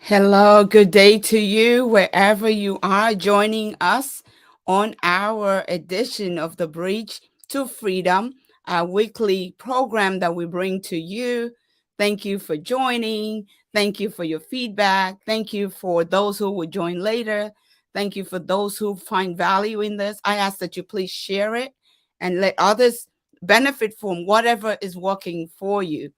Hello, good day to you, wherever you are joining us on our edition of The Bridge to Freedom, our weekly program that we bring to you. Thank you for joining. Thank you for your feedback. Thank you for those who will join later. Thank you for those who find value in this. I ask that you please share it and let others benefit from whatever is working for you.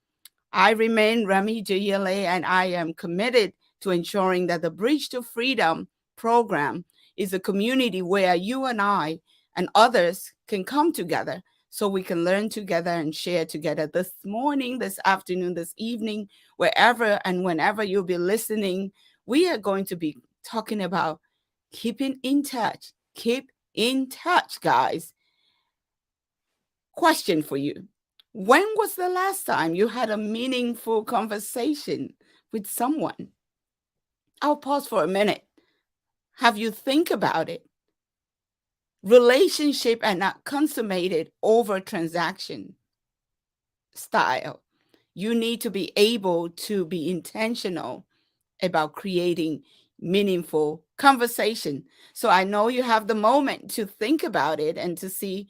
I remain Remy GLA, and I am committed to ensuring that the Bridge to Freedom program is a community where you and I and others can come together so we can learn together and share together. This morning, this afternoon, this evening, wherever and whenever you'll be listening, we are going to be talking about keeping in touch. Keep in touch, guys. Question for you. When was the last time you had a meaningful conversation with someone? I'll pause for a minute. Have you think about it? Relationship are not consummated over transaction style. You need to be able to be intentional about creating meaningful conversation. So I know you have the moment to think about it and to see,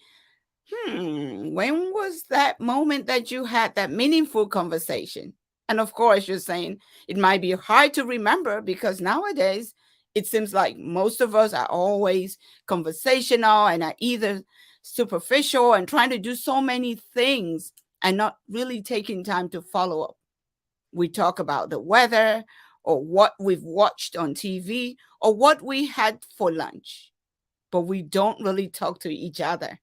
when was that moment that you had that meaningful conversation? And of course, you're saying it might be hard to remember because nowadays it seems like most of us are always conversational and are either superficial and trying to do so many things and not really taking time to follow up. We talk about the weather or what we've watched on TV or what we had for lunch, but we don't really talk to each other.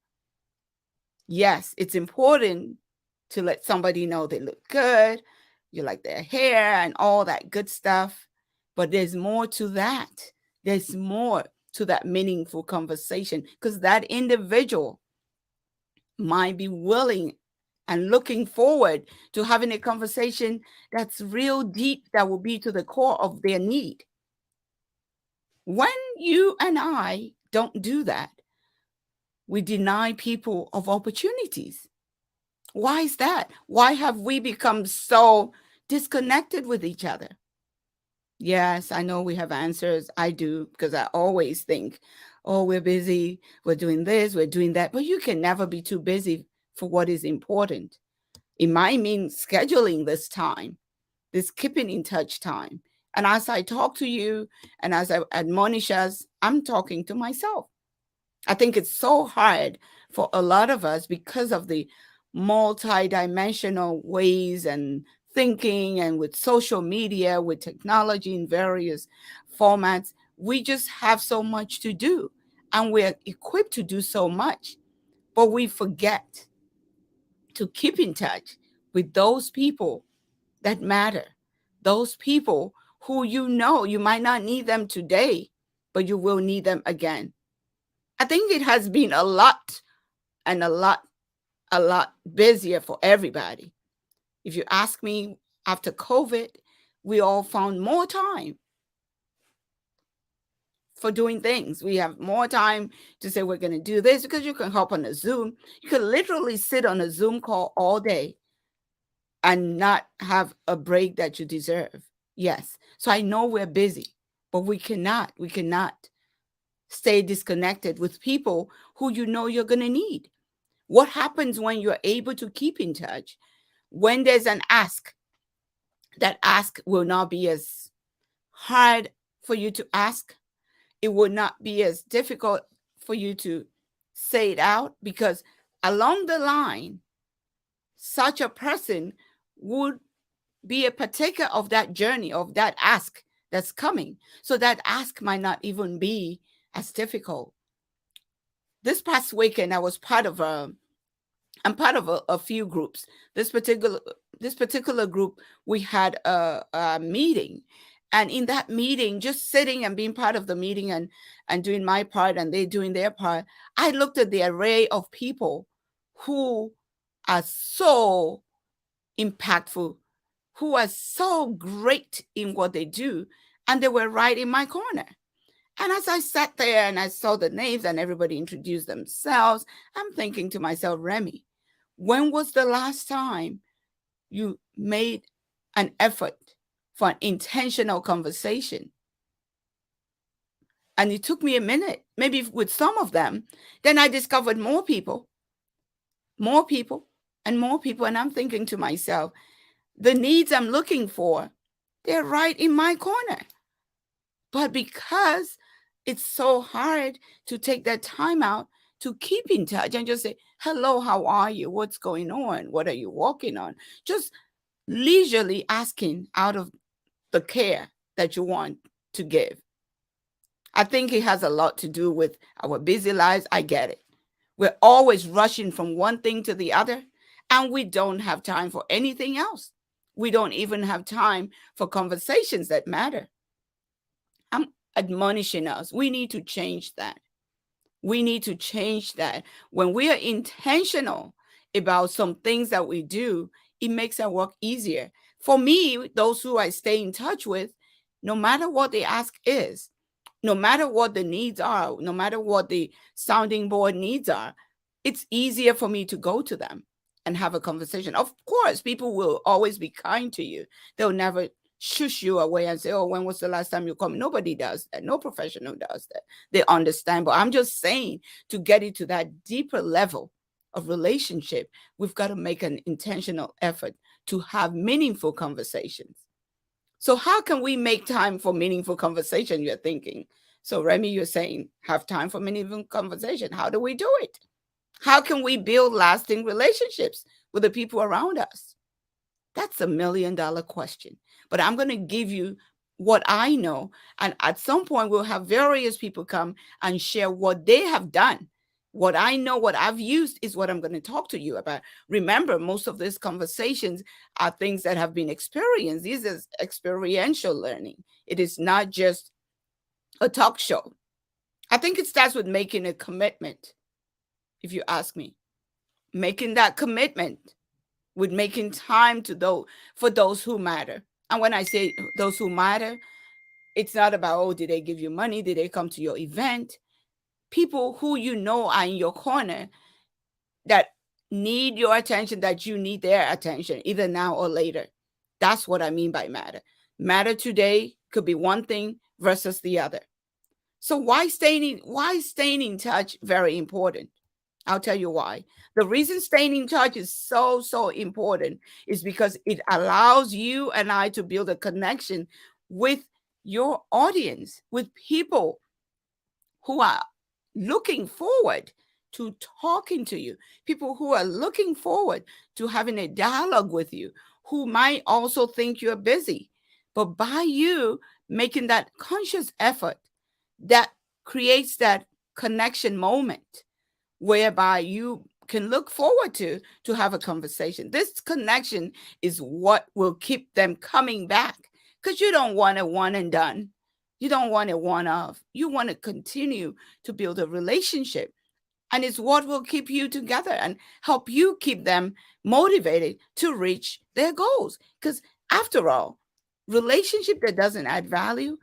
Yes, it's important to let somebody know they look good, you like their hair and all that good stuff. But there's more to that. There's more to that meaningful conversation because that individual might be willing and looking forward to having a conversation that's real deep, that will be to the core of their need. When you and I don't do that, we deny people of opportunities. Why is that? Why have we become so disconnected with each other? Yes, I know we have answers. I do, because I always think, oh, we're busy, we're doing this, we're doing that. But you can never be too busy for what is important. It might mean scheduling this time, this keeping in touch time. And as I talk to you and as I admonish us, I'm talking to myself. I think it's so hard for a lot of us because of the multi-dimensional ways and thinking, and with social media, with technology in various formats. We just have so much to do and we're equipped to do so much, but we forget to keep in touch with those people that matter, those people who you might not need them today, but you will need them again. I think it has been a lot and a lot busier for everybody. If you ask me, after COVID, we all found more time for doing things. We have more time to say we're going to do this because you can hop on a Zoom. You can literally sit on a Zoom call all day and not have a break that you deserve. Yes. So I know we're busy, but we cannot stay disconnected with people who you know you're going to need. What happens when you're able to keep in touch? When there's an ask, that ask will not be as hard for you to ask. It will not be as difficult for you to say it out because along the line, such a person would be a partaker of that journey, of that ask that's coming. So that ask might not even be as difficult. This past weekend, I'm part of a few groups. This particular group, we had a meeting, and in that meeting, just sitting and being part of the meeting and doing my part and they doing their part, I looked at the array of people who are so impactful, who are so great in what they do, and they were right in my corner. And as I sat there and I saw the names and everybody introduced themselves, I'm thinking to myself, Remy, when was the last time you made an effort for an intentional conversation. And it took me a minute, maybe with some of them. Then I discovered more people, and more people. And I'm thinking to myself, the needs I'm looking for, they're right in my corner. But because it's so hard to take that time out to keep in touch and just say, hello, how are you? What's going on? What are you working on? Just leisurely asking out of the care that you want to give. I think it has a lot to do with our busy lives. I get it. We're always rushing from one thing to the other, and we don't have time for anything else. We don't even have time for conversations that matter. I'm admonishing us. We need to change that. We need to change that. When we are intentional about some things that we do, it makes our work easier. For me, those who I stay in touch with, no matter what the ask is, no matter what the needs are, no matter what the sounding board needs are, it's easier for me to go to them and have a conversation. Of course, people will always be kind to you. They'll never shush you away and say, oh, when was the last time you come? Nobody does that. No professional does that. They understand. But I'm just saying, to get it to that deeper level of relationship, we've got to make an intentional effort to have meaningful conversations. So how can we make time for meaningful conversation, you're thinking? So Remy, you're saying have time for meaningful conversation. How do we do it? How can we build lasting relationships with the people around us? That's $1 million question. But I'm going to give you what I know. And at some point, we'll have various people come and share what they have done. What I know, what I've used is what I'm going to talk to you about. Remember, most of these conversations are things that have been experienced. This is experiential learning. It is not just a talk show. I think it starts with making a commitment, if you ask me. Making that commitment with making time for those who matter. And when I say those who matter, it's not about, oh, did they give you money? Did they come to your event? People who you know are in your corner that need your attention, that you need their attention, either now or later. That's what I mean by matter. Matter today could be one thing versus the other. So why staying in touch very important? I'll tell you why. The reason staying in touch is so, so important is because it allows you and I to build a connection with your audience, with people who are looking forward to talking to you, people who are looking forward to having a dialogue with you, who might also think you're busy. But by you making that conscious effort, that creates that connection moment whereby you can look forward to have a conversation. This connection is what will keep them coming back, because you don't want a one and done. You don't want a one off. You want to continue to build a relationship. And it's what will keep you together and help you keep them motivated to reach their goals. Because after all, relationship that doesn't add value,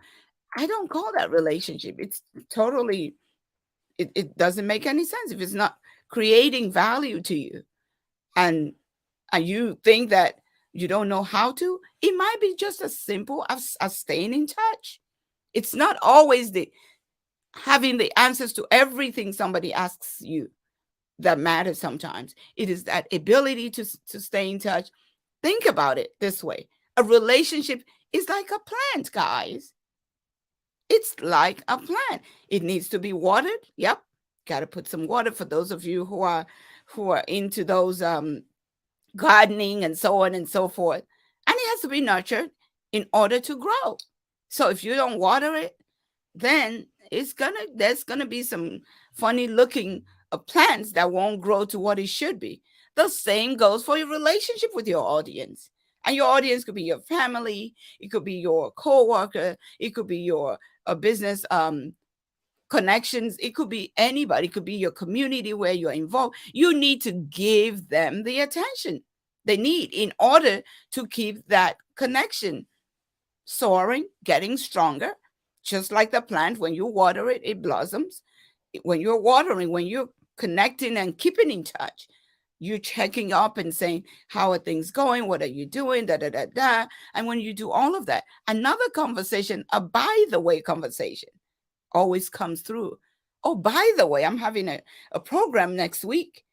I don't call that relationship. It's totally, it doesn't make any sense if it's not creating value to you. And you think that you don't know how to, it might be just as simple as staying in touch. It's not always having the answers to everything somebody asks you that matters. Sometimes it is that ability to stay in touch. Think about it this way. A relationship is like a plant, guys. It's like a plant. It needs to be watered. Yep. Got to put some water for those of you who are into those gardening and so on and so forth. And it has to be nurtured in order to grow. So if you don't water it, then there's gonna be some funny looking plants that won't grow to what it should be. The same goes for your relationship with your audience. And your audience could be your family, it could be your coworker, it could be your business connections, it could be anybody, it could be your community where you're involved. You need to give them the attention they need in order to keep that connection soaring, getting stronger. Just like the plant, when you water it, it blossoms. When you're watering, when you're connecting and keeping in touch, you checking up and saying, how are things going? What are you doing? Da, da, da, da. And when you do all of that, another conversation, a by the way conversation always comes through. Oh, by the way, I'm having a program next week.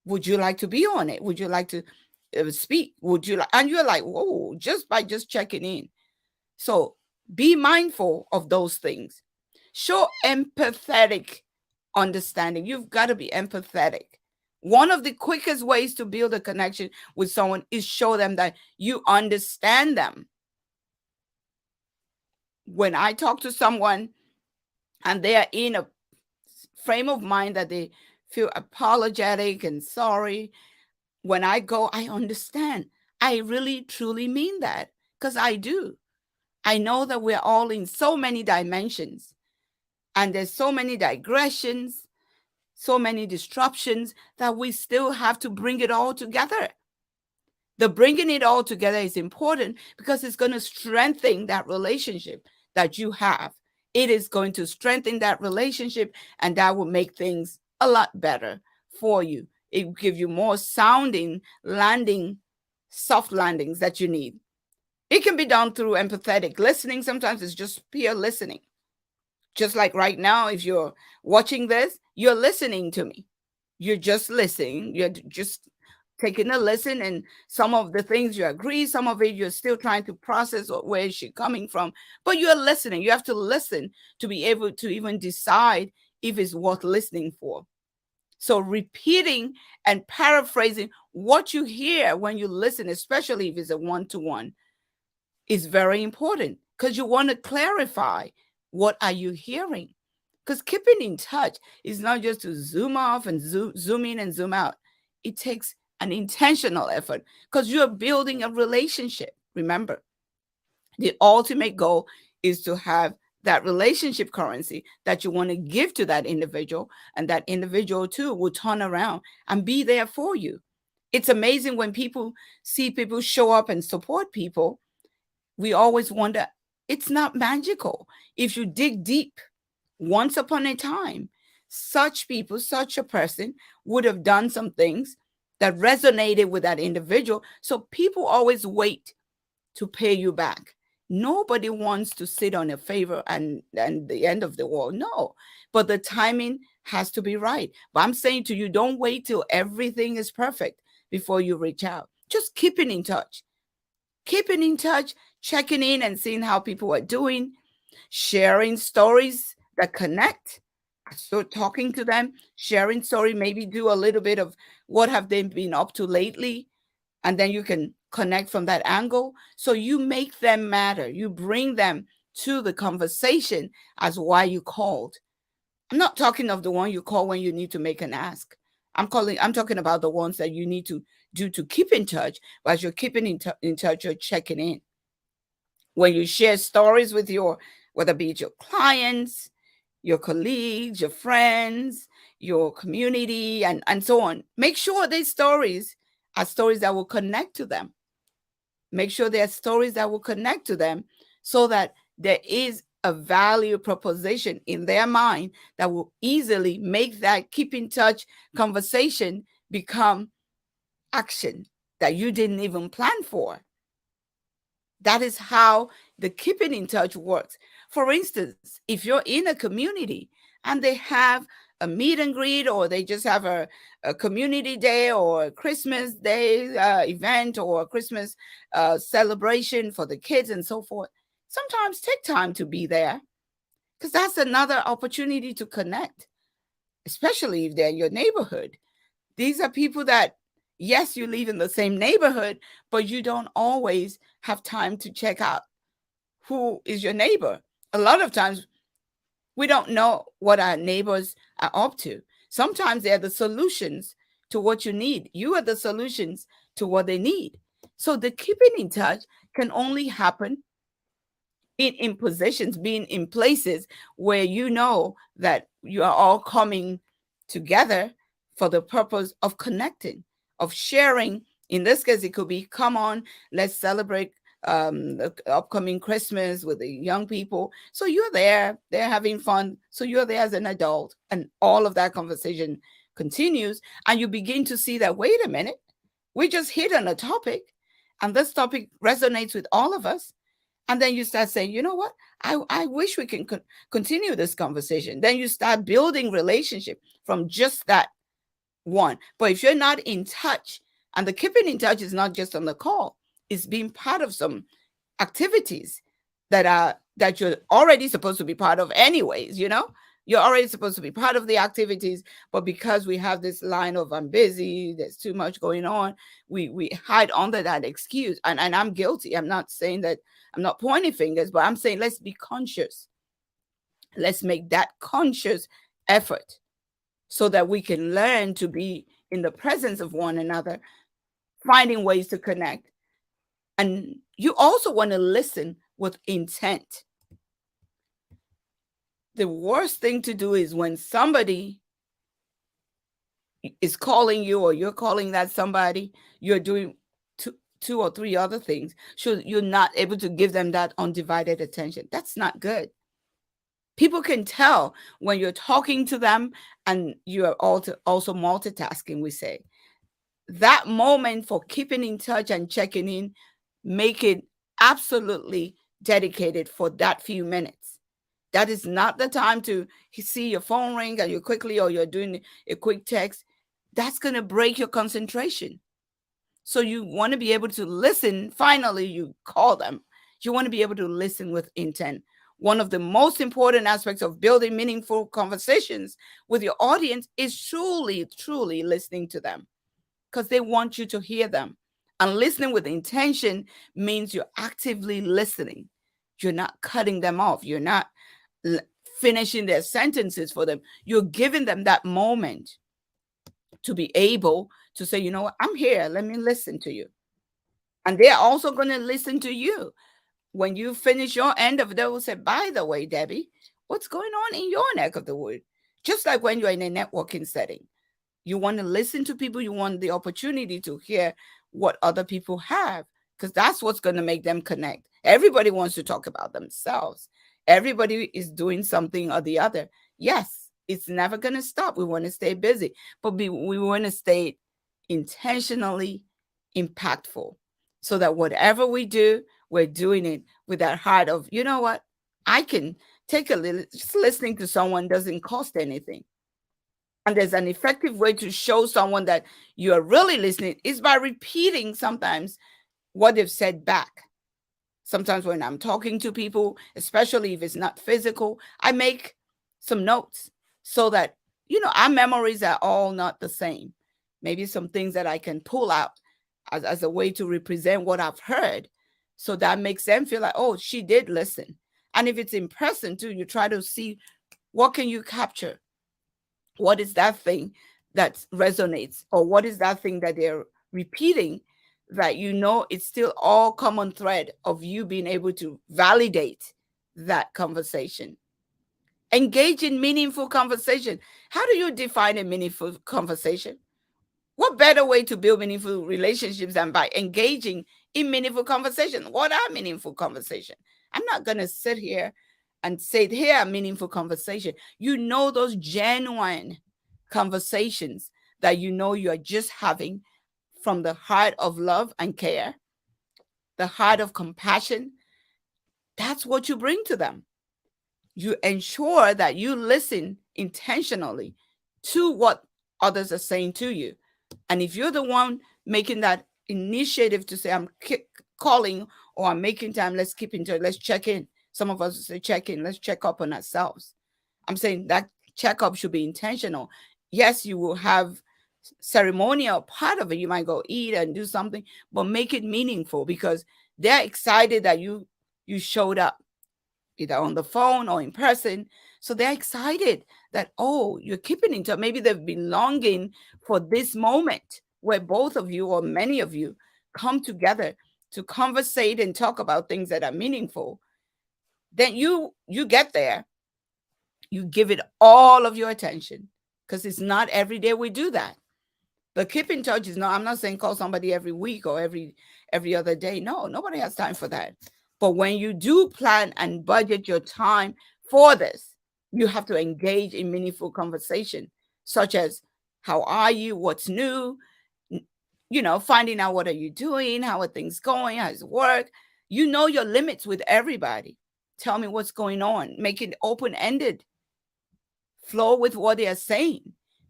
Would you like to be on it? Would you like to speak? Would you like? And you're like, whoa, just by just checking in. So be mindful of those things. Show empathetic understanding. You've got to be empathetic. One of the quickest ways to build a connection with someone is show them that you understand them. When I talk to someone and they are in a frame of mind that they feel apologetic and sorry, when I go, I understand. I really, truly mean that because I do. I know that we're all in so many dimensions and there's so many digressions, so many disruptions that we still have to bring it all together. The bringing it all together is important because it's going to strengthen that relationship that you have. It is going to strengthen that relationship, and that will make things a lot better for you. It will give you more sounding, landing, soft landings that you need. It can be done through empathetic listening. Sometimes it's just pure listening. Just like right now, if you're watching this, you're listening to me. You're just listening. You're just taking a listen, and some of the things you agree, some of it you're still trying to process or where is she coming from, but you're listening. You have to listen to be able to even decide if it's worth listening for. So repeating and paraphrasing what you hear when you listen, especially if it's a one-to-one, is very important because you want to clarify what are you hearing. Because keeping in touch is not just to zoom off and zoom in and zoom out. It takes an intentional effort because you're building a relationship. Remember, the ultimate goal is to have that relationship currency that you want to give to that individual, and that individual too will turn around and be there for you. It's amazing when people see people show up and support people. We always wonder, it's not magical. If you dig deep, once upon a time, such people, such a person would have done some things that resonated with that individual. So people always wait to pay you back. Nobody wants to sit on a favor and the end of the world. No, but the timing has to be right. But I'm saying to you, don't wait till everything is perfect before you reach out. Just keeping in touch. Keeping in touch, checking in and seeing how people are doing, sharing stories that connect. So talking to them, sharing story, maybe do a little bit of what have they been up to lately, and then you can connect from that angle. So you make them matter. You bring them to the conversation as why you called. I'm not talking of the one you call when you need to make an ask. I'm talking about the ones that you need to do to keep in touch. But as you're keeping in touch, you're checking in. When you share stories with whether it be your clients, your colleagues, your friends, your community, and so on, make sure these stories are stories that will connect to them. Make sure they're stories that will connect to them so that there is a value proposition in their mind that will easily make that keep in touch conversation become action that you didn't even plan for. That is how the keeping in touch works. For instance, if you're in a community and they have a meet and greet, or they just have a community day or a Christmas day event, or a Christmas celebration for the kids and so forth, sometimes take time to be there, because that's another opportunity to connect, especially if they're in your neighborhood. These are people that, yes, you live in the same neighborhood, but you don't always have time to check out who is your neighbor. A lot of times we don't know what our neighbors are up to. Sometimes they're the solutions to what you need. You are the solutions to what they need. So the keeping in touch can only happen in positions, being in places where you know that you are all coming together for the purpose of connecting, of sharing. In this case, it could be, come on, let's celebrate the upcoming Christmas with the young people. So you're there, they're having fun. So you're there as an adult, and all of that conversation continues, and you begin to see that, wait a minute, we just hit on a topic, and this topic resonates with all of us. And then you start saying, you know what, I wish we can continue this conversation. Then you start building relationship from just that one. But if you're not in touch, and the keeping in touch is not just on the call, it's being part of some activities that you're already supposed to be part of anyways, you're already supposed to be part of the activities. But because we have this line of, I'm busy, there's too much going on, we hide under that excuse. And I'm guilty. I'm not saying that, I'm not pointing fingers, but I'm saying, let's be conscious. Let's make that conscious effort so that we can learn to be in the presence of one another, finding ways to connect. And you also want to listen with intent. The worst thing to do is when somebody is calling you, or you're calling that somebody, you're doing two or three other things. So you're not able to give them that undivided attention. That's not good. People can tell when you're talking to them and you are also multitasking, we say. That moment for keeping in touch and checking in, make it absolutely dedicated for that few minutes. That is not the time to see your phone ring and you quickly, or you're doing a quick text. That's going to break your concentration. So you want to be able to listen. Finally, you call them. You want to be able to listen with intent. One of the most important aspects of building meaningful conversations with your audience is truly, truly listening to them, because they want you to hear them. And listening with intention means you're actively listening. You're not cutting them off. You're not finishing their sentences for them. You're giving them that moment to be able to say, you know what, I'm here. Let me listen to you. And they're also going to listen to you. When you finish your end of it, they will say, by the way, Debbie, what's going on in your neck of the wood? Just like when you're in a networking setting, you want to listen to people. You want the opportunity to hear what other people have, because that's what's going to make them connect. Everybody wants to talk about themselves. Everybody is doing something or the other. Yes, it's never going to stop. We want to stay busy, but we want to stay intentionally impactful, so that whatever we do, we're doing it with that heart of, you know what, I can take a little, just listening to someone doesn't cost anything. And there's an effective way to show someone that you are really listening is by repeating sometimes what they've said back. Sometimes when I'm talking to people, especially if it's not physical, I make some notes so that, our memories are all not the same. Maybe some things that I can pull out as a way to represent what I've heard. So that makes them feel like, oh, she did listen. And if it's in person too, you try to see, what can you capture? What is that thing that resonates? Or what is that thing that they're repeating that it's still all common thread of you being able to validate that conversation? Engage in meaningful conversation. How do you define a meaningful conversation? What better way to build meaningful relationships than by engaging in meaningful conversation? What are meaningful conversation? I'm not going to sit here and say, here are meaningful conversation. Those genuine conversations that you are just having from the heart of love and care, the heart of compassion. That's what you bring to them. You ensure that you listen intentionally to what others are saying to you. And if you're the one making that initiative to say, I'm calling, or I'm making time, let's keep in touch, let's check in. Some of us say check in, let's check up on ourselves. I'm saying that checkup should be intentional. Yes, you will have ceremonial part of it. You might go eat and do something, but make it meaningful, because they're excited that you showed up, either on the phone or in person. So they're excited that, oh, you're keeping in touch. Maybe they've been longing for this moment where both of you or many of you come together to conversate and talk about things that are meaningful. Then you get there, you give it all of your attention, because it's not every day we do that. The keep in touch is I'm not saying call somebody every week or every other day. No, nobody has time for that. But when you do plan and budget your time for this, you have to engage in meaningful conversation, such as How are you? What's new? Finding out what are you doing? How are things going? How's work? You know your limits with everybody. Tell me what's going on. Make it open-ended. Flow with what they are saying.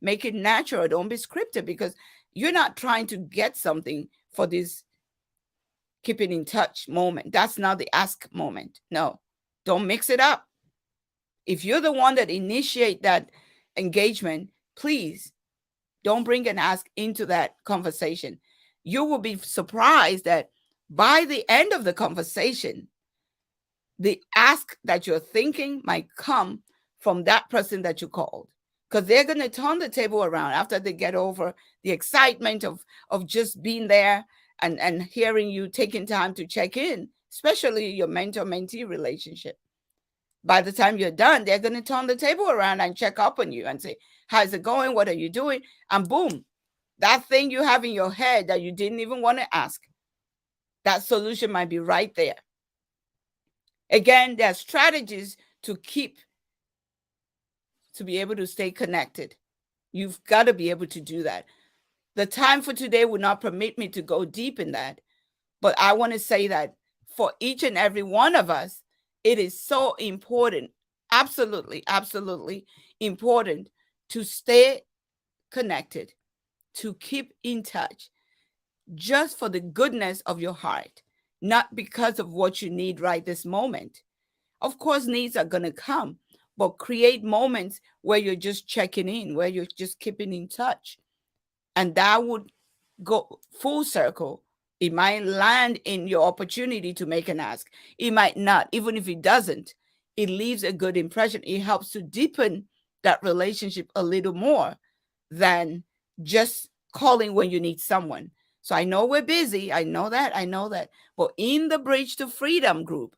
Make it natural. Don't be scripted, because you're not trying to get something for this keeping in touch moment. That's not the ask moment. No, don't mix it up. If you're the one that initiate that engagement, please don't bring an ask into that conversation. You will be surprised that by the end of the conversation, the ask that you're thinking might come from that person that you called, because they're going to turn the table around after they get over the excitement of just being there and hearing you taking time to check in, especially your mentor-mentee relationship. By the time you're done, they're going to turn the table around and check up on you and say, how's it going? What are you doing? And boom, that thing you have in your head that you didn't even want to ask, that solution might be right there. Again, there are strategies to be able to stay connected. You've got to be able to do that. The time for today would not permit me to go deep in that. But I want to say that for each and every one of us, it is so important, absolutely, absolutely important, to stay connected, to keep in touch, just for the goodness of your heart, not because of what you need right this moment. Of course, needs are going to come, but create moments where you're just checking in, where you're just keeping in touch. And that would go full circle. It might land in your opportunity to make an ask. It might not. Even if it doesn't, it leaves a good impression. It helps to deepen that relationship a little more than just calling when you need someone. So I know we're busy. I know that. But in the Bridge to Freedom group,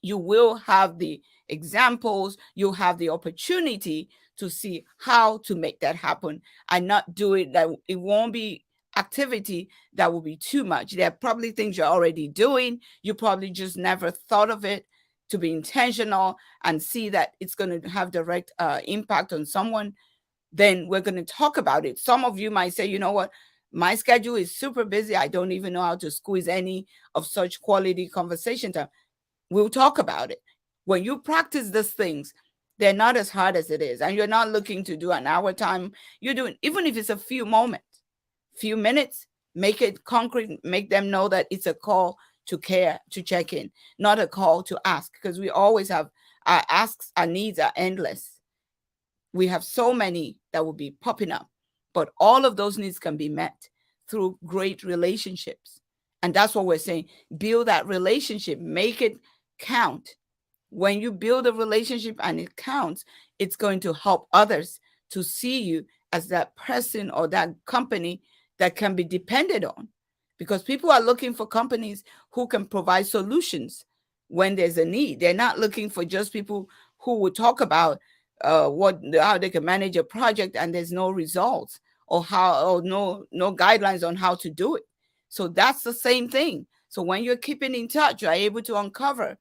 you will have the examples, you'll have the opportunity to see how to make that happen and not do it that it won't be activity that will be too much. There are probably things you're already doing. You probably just never thought of it, to be intentional and see that it's going to have direct impact on someone. Then we're going to talk about it. Some of you might say, you know what? My schedule is super busy. I don't even know how to squeeze any of such quality conversation time. We'll talk about it. When you practice these things, they're not as hard as it is. And you're not looking to do an hour time. You're doing, even if it's a few moments, few minutes, make it concrete, make them know that it's a call to care, to check in, not a call to ask, because we always have our asks, our needs are endless. We have so many that will be popping up, but all of those needs can be met through great relationships. And that's what we're saying. Build that relationship, make it count. When you build a relationship and it counts, it's going to help others to see you as that person or that company that can be depended on, because people are looking for companies who can provide solutions when there's a need. They're not looking for just people who will talk about how they can manage a project and there's no results, or no guidelines on how to do it. So that's the same thing. So when you're keeping in touch, you're able to uncover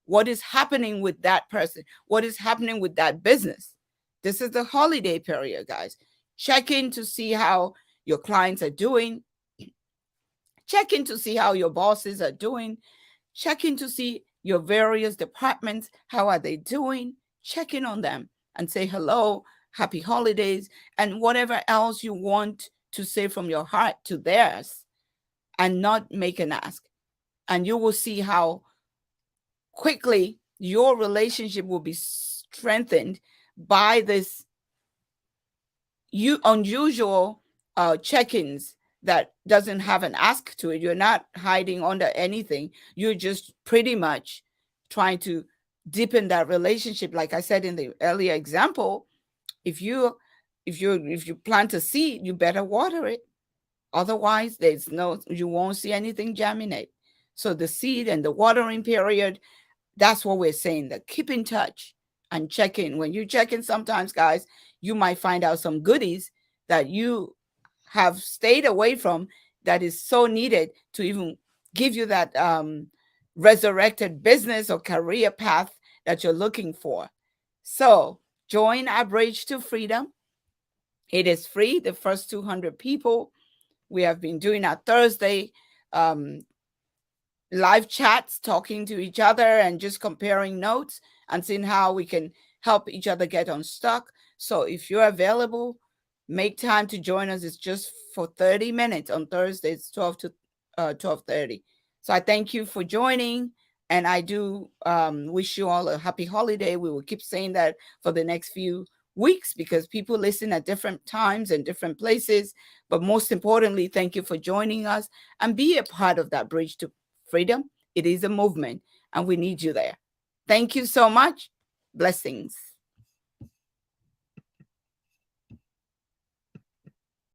what is happening with that person, what is happening with that business. This is the holiday period, guys. Check in to see how your clients are doing. Check in to see how your bosses are doing. Check in to see your various departments, how are they doing? Check in on them and say hello, happy holidays, and whatever else you want to say from your heart to theirs, and not make an ask. And you will see how quickly your relationship will be strengthened by this unusual check-ins that doesn't have an ask to it. You're not hiding under anything. You're just pretty much trying to deepen that relationship. Like I said in the earlier example, if you plant a seed, you better water it. Otherwise, you won't see anything germinate. So the seed and the watering period, that's what we're saying, that keep in touch and check in. When you check in, sometimes, guys, you might find out some goodies that you have stayed away from that is so needed to even give you that resurrected business or career path that you're looking for. So join our Bridge to Freedom. It is free. The first 200 people, we have been doing our Thursday live chats, talking to each other and just comparing notes and seeing how we can help each other get unstuck. So if you're available, make time to join us. It's just for 30 minutes on Thursdays, 12 to 12:30. So I thank you for joining, and I do wish you all a happy holiday. We will keep saying that for the next few weeks because people listen at different times and different places. But most importantly, thank you for joining us and be a part of that bridge to freedom. It is a movement, and we need you there. Thank you so much. Blessings.